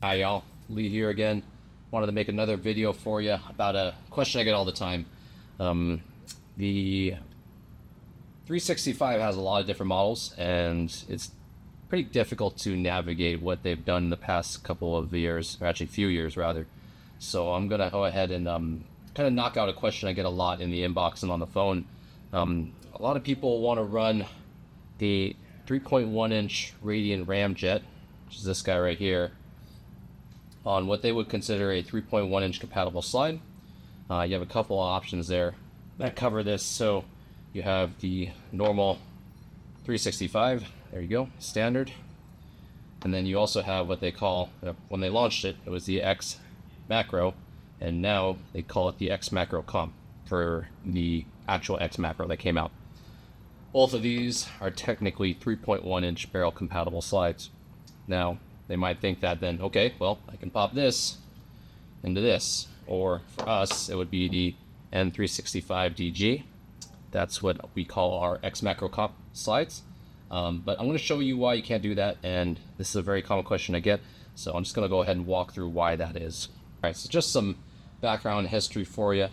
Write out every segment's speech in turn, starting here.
Hi y'all, Lee here again. Wanted to make another video for you about a question I get all the time. The 365 has a lot of different models, and it's pretty difficult to navigate what they've done in the past couple of years, or actually few years rather. So I'm gonna go ahead and kind of knock out a question I get a lot in the inbox and on the phone. A lot of people want to run the 3.1-inch Radian Ramjet, which is this guy right here, on what they would consider a 3.1-inch compatible slide. You have a couple of options there that cover this. So you have the normal 365, there you go, standard. And then you also have what they call, when they launched it, it was the XMacro, and now they call it the XMacro Comp for the actual XMacro that came out. Both of these are technically 3.1-inch barrel compatible slides. Now, they might think that then, okay, well, I can pop this into this. Or for us, it would be the N365DG. That's what we call our XMacro Comp slides. But I'm going to show you why you can't do that, and this is a very common question I get, so I'm just going to go ahead and walk through why that is. All right, so just some background history for you.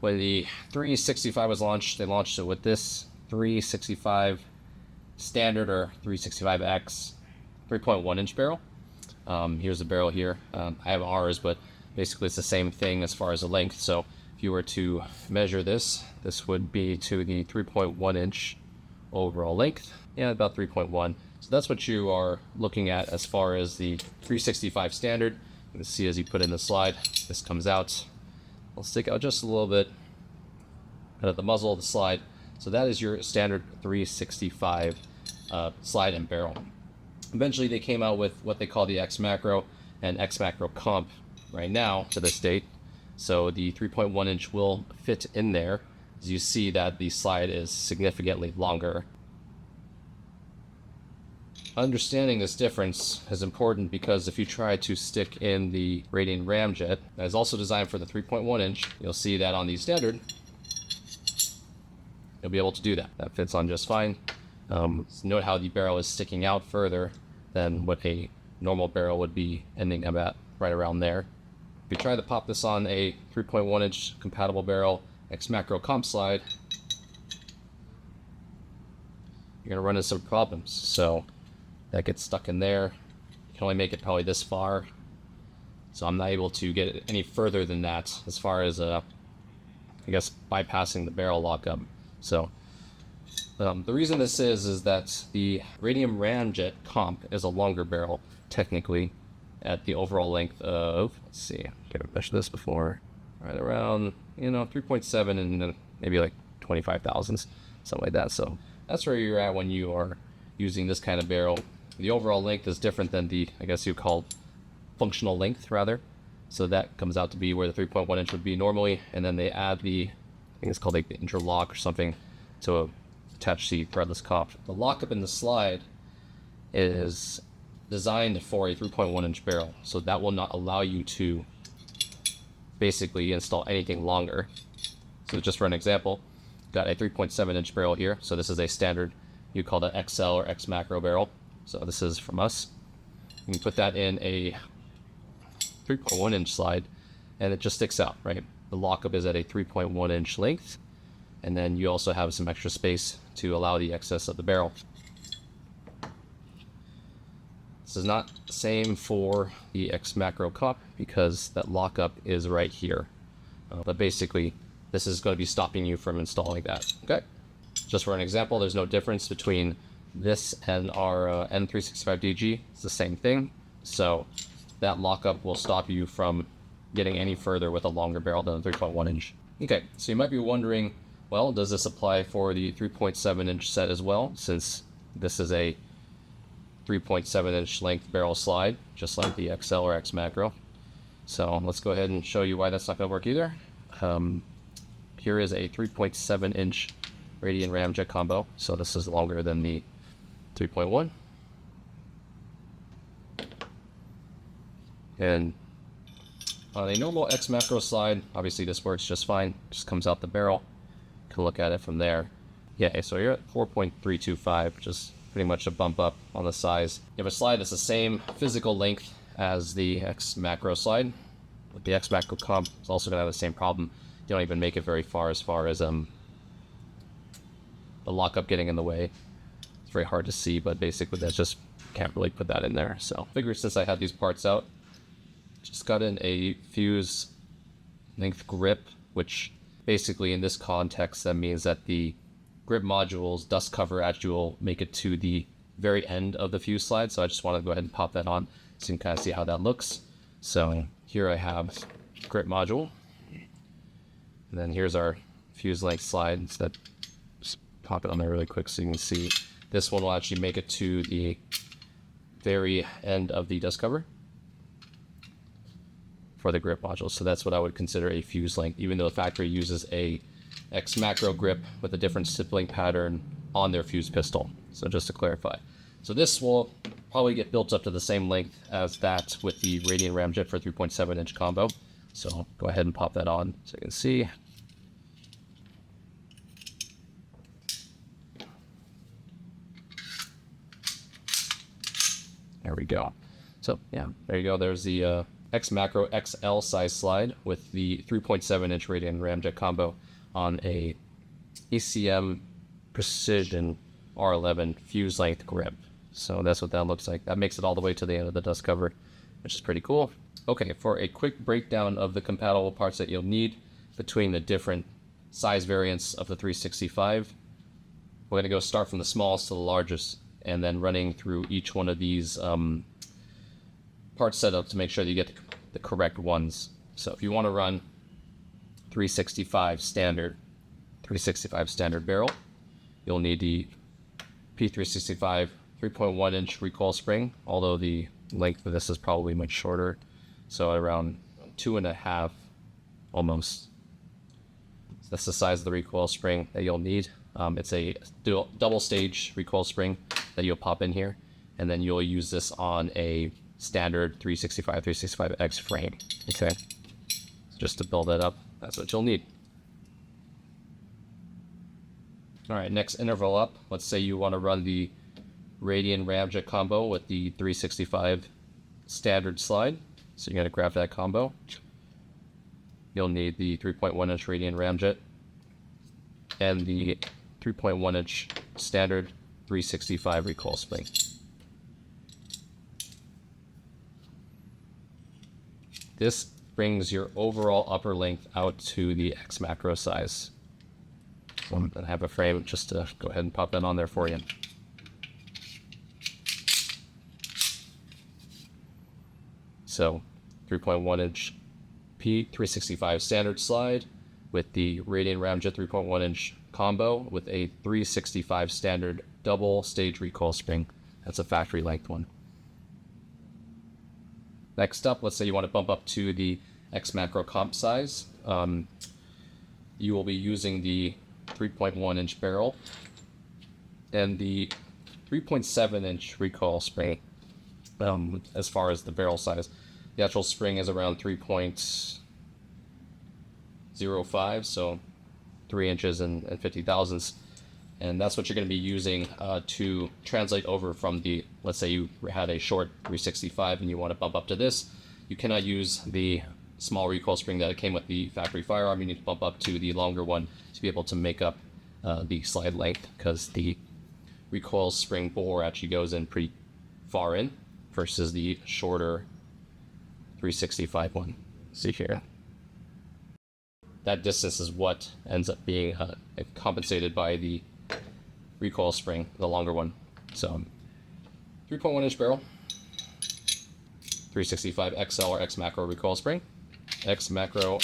When the 365 was launched, they launched it with this 365 standard or 365X 3.1-inch barrel. Here's the barrel here. I have ours, but basically it's the same thing as far as the length. So if you were to measure this, this would be to the 3.1-inch overall length. Yeah, about 3.1. So that's what you are looking at as far as the 365 standard. You can see as you put in the slide, this comes out. I'll stick out just a little bit at the muzzle of the slide. So that is your standard 365 slide and barrel. Eventually they came out with what they call the XMacro and XMacro Comp right now to this date. So the 3.1-inch will fit in there, as you see that the slide is significantly longer. Understanding this difference is important because if you try to stick in the Radian Ramjet that is also designed for the 3.1-inch, you'll see that on the standard, you'll be able to do that. That fits on just fine. Note how the barrel is sticking out further than what a normal barrel would be ending about right around there. If you try to pop this on a 3.1-inch compatible barrel XMacro Comp slide, you're going to run into some problems. So that gets stuck in there. You can only make it probably this far. So I'm not able to get it any further than that as far as, I guess, bypassing the barrel lockup. So the reason this is that the Radian Ramjet Comp is a longer barrel, technically, at the overall length of, let's see, I've measured this before, right around, 3.7 and maybe like 25 thousandths, something like that. So that's where you're at when you are using this kind of barrel. The overall length is different than the, I guess you call functional length, rather. So that comes out to be where the 3.1-inch would be normally, and then they add the, I think it's called like the interlock or something, to attach the threadless comp. The lockup in the slide is designed for a 3.1-inch barrel, so that will not allow you to basically install anything longer. So just for an example, got a 3.7-inch barrel here, so this is a standard, you call it XL or XMacro barrel. So this is from us. You can put that in a 3.1-inch slide, and it just sticks out, right? The lockup is at a 3.1-inch length, and then you also have some extra space to allow the excess of the barrel. This is not the same for the XMacro Comp because that lockup is right here. But basically, this is going to be stopping you from installing that. Okay. Just for an example, there's no difference between this and our N365DG. It's the same thing. So that lockup will stop you from getting any further with a longer barrel than a 3.1-inch. Okay, so you might be wondering, well, does this apply for the 3.7-inch set as well, since this is a 3.7-inch length barrel slide, just like the XL or XMacro? So let's go ahead and show you why that's not going to work either. Here is a 3.7-inch Radian Ramjet combo, so this is longer than the 3.1. And on a normal XMacro slide, obviously this works just fine, just comes out the barrel. You can look at it from there. Yeah, so you're at 4.325, which is pretty much a bump up on the size. You have a slide that's the same physical length as the XMacro slide. With the XMacro Comp, it's also going to have the same problem. You don't even make it very far as the lockup getting in the way. It's very hard to see, but basically that's just, can't really put that in there. So figure since I had these parts out, just got in a fuse length grip, which basically in this context, that means that the grip module's dust cover actually will make it to the very end of the fuse slide. So I just want to go ahead and pop that on so you can kind of see how that looks. So here I have grip module, and then here's our fuse length slide. So that, just pop it on there really quick so you can see. This one will actually make it to the very end of the dust cover for the grip module. So that's what I would consider a fuse length, even though the factory uses a XMacro grip with a different stippling pattern on their fuse pistol. So just to clarify. So this will probably get built up to the same length as that with the Radian Ramjet for 3.7-inch combo. So I'll go ahead and pop that on so you can see. There we go. So yeah, there you go. There's the XMacro XL size slide with the 3.7-inch Radian Ramjet combo on a ECM Precision R11 fuse length grip. So that's what that looks like. That makes it all the way to the end of the dust cover, which is pretty cool. Okay, for a quick breakdown of the compatible parts that you'll need between the different size variants of the 365, we're going to go start from the smallest to the largest, and then running through each one of these part setup to make sure that you get the correct ones. So if you want to run 365 standard barrel, you'll need the P365 3.1-inch recoil spring, although the length of this is probably much shorter, so around 2.5 almost. So that's the size of the recoil spring that you'll need. It's a double stage recoil spring that you'll pop in here, and then you'll use this on a standard 365X frame. Okay, so just to build that up, that's what you'll need. All right, next interval up, let's say you want to run the Radian Ramjet combo with the 365 standard slide. So you're going to grab that combo. You'll need the 3.1-inch Radian Ramjet and the 3.1-inch standard 365 recoil spring. This brings your overall upper length out to the XMacro size. So I'm going to have a frame just to go ahead and pop that on there for you. So 3.1-inch P365 standard slide with the Radian Ramjet 3.1-inch combo with a 365 standard double stage recoil spring. That's a factory length one. Next up, let's say you want to bump up to the XMacro Comp size. You will be using the 3.1-inch barrel and the 3.7-inch recoil spring. As far as the barrel size, the actual spring is around 3.05, so 3 inches and 50 thousandths, and that's what you're going to be using to translate over from the, let's say you had a short 365 and you want to bump up to this. You cannot use the small recoil spring that came with the factory firearm. You need to bump up to the longer one to be able to make up the slide length, because the recoil spring bore actually goes in pretty far in versus the shorter 365 one. See here, that distance is what ends up being compensated by the recoil spring, the longer one. So 3.1-inch barrel, 365 XL or XMacro recoil spring, XMacro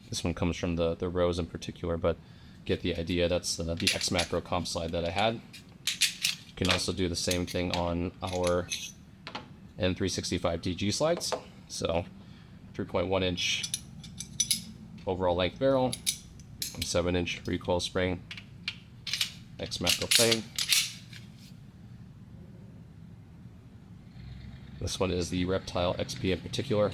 this one comes from the rows in particular, but get the idea. That's the XMacro Comp slide that I had. You can also do the same thing on our N365 DG slides. So 3.1-inch overall length barrel, 7-inch recoil spring, XMacro plane. This one is the Reptile XP in particular.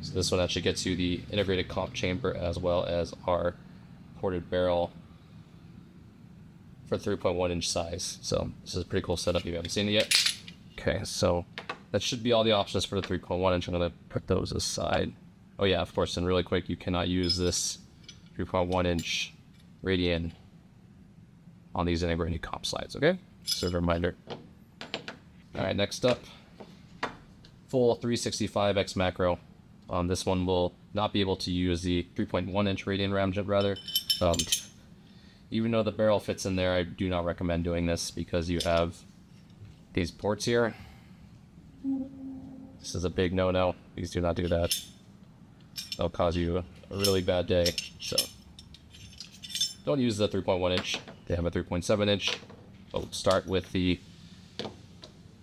So this one actually gets you the integrated comp chamber as well as our ported barrel for 3.1 inch size. So this is a pretty cool setup if you haven't seen it yet. Okay, so that should be all the options for the 3.1 inch. I'm gonna put those aside. Oh yeah, of course, and really quick, you cannot use this 3.1 inch Radian on these integrated comp slides, okay? So a reminder. All right, next up, full 365 XMacro. This one will not be able to use the 3.1 inch Radian Ramjet rather. Even though the barrel fits in there, I do not recommend doing this because you have these ports here. This is a big no-no. Please do not do that. That'll cause you a really bad day. So don't use the 3.1 inch. They have a 3.7 inch. We'll start with the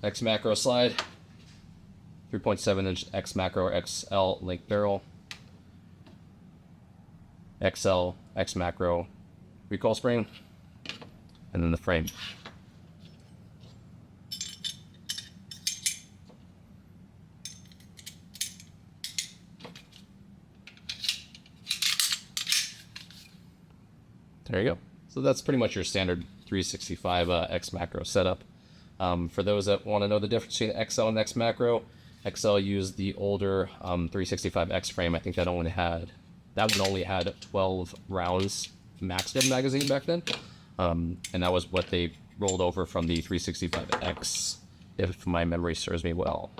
XMacro slide. 3.7 inch XMacro XL link barrel. XL XMacro recoil spring. And then the frame. There you go. So that's pretty much your standard 365 XMacro setup. For those that want to know the difference between XL and XMacro, XL used the older 365X frame. I think that one only had 12 rounds maxed in magazine back then, and that was what they rolled over from the 365X, if my memory serves me well.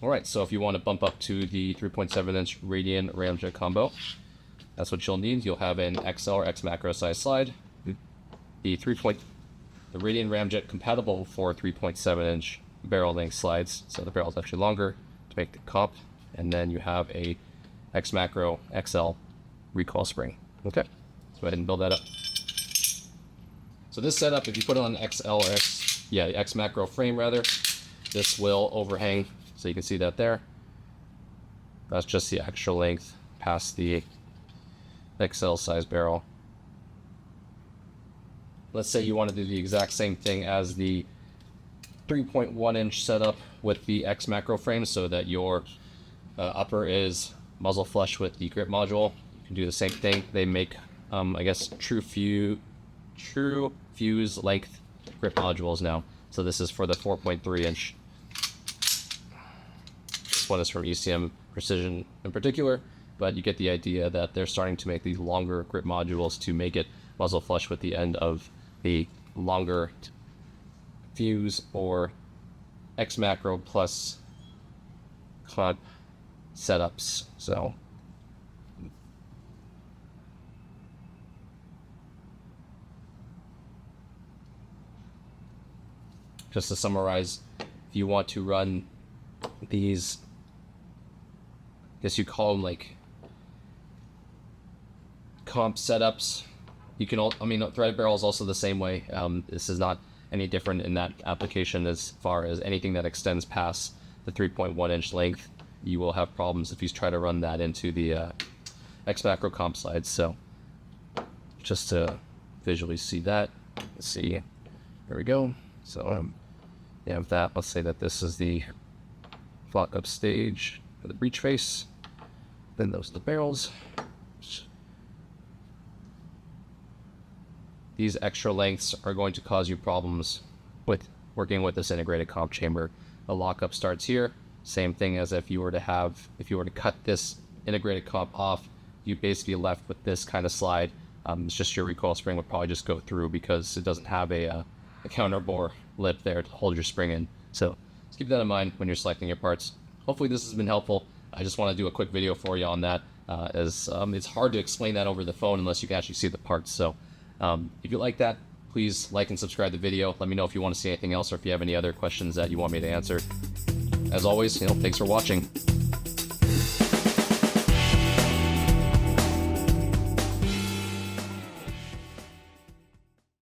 Alright, so if you want to bump up to the 3.7 inch Radian Ramjet combo, that's what you'll need. You'll have an XL or XMacro size slide. The Radian Ramjet compatible for 3.7 inch barrel length slides, so the barrel is actually longer to make the comp, and then you have a XMacro XL recoil spring. Okay, let's go ahead and build that up. So this setup, if you put it on XL or XMacro frame rather, this will overhang. So you can see that there. That's just the extra length past the XL size barrel. Let's say you want to do the exact same thing as the 3.1 inch setup with the XMacro frame so that your upper is muzzle flush with the grip module. You can do the same thing. They make, I guess, true fuse length grip modules now. So this is for the 4.3 inch. This one is from ECM Precision in particular, but you get the idea that they're starting to make these longer grip modules to make it muzzle flush with the end of the longer fuse or XMacro plus COD setups. So just to summarize, if you want to run these, I guess you call them like comp setups, you can all, threaded barrel is also the same way. This is not any different in that application as far as anything that extends past the 3.1 inch length. You will have problems if you try to run that into the XMacro comp slides. So just to visually see that, let's see, there we go. So you have that. Let's say that this is the flock up stage for the breech face. Then those are the barrels. These extra lengths are going to cause you problems with working with this integrated comp chamber. The lockup starts here. Same thing as if you were to cut this integrated comp off, you basically left with this kind of slide. It's just your recoil spring would probably just go through because it doesn't have a counter bore lip there to hold your spring in. So just keep that in mind when you're selecting your parts. Hopefully this has been helpful. I just want to do a quick video for you on that, as it's hard to explain that over the phone unless you can actually see the parts. So if you like that, please like and subscribe to the video. Let me know if you want to see anything else or if you have any other questions that you want me to answer. As always, thanks for watching.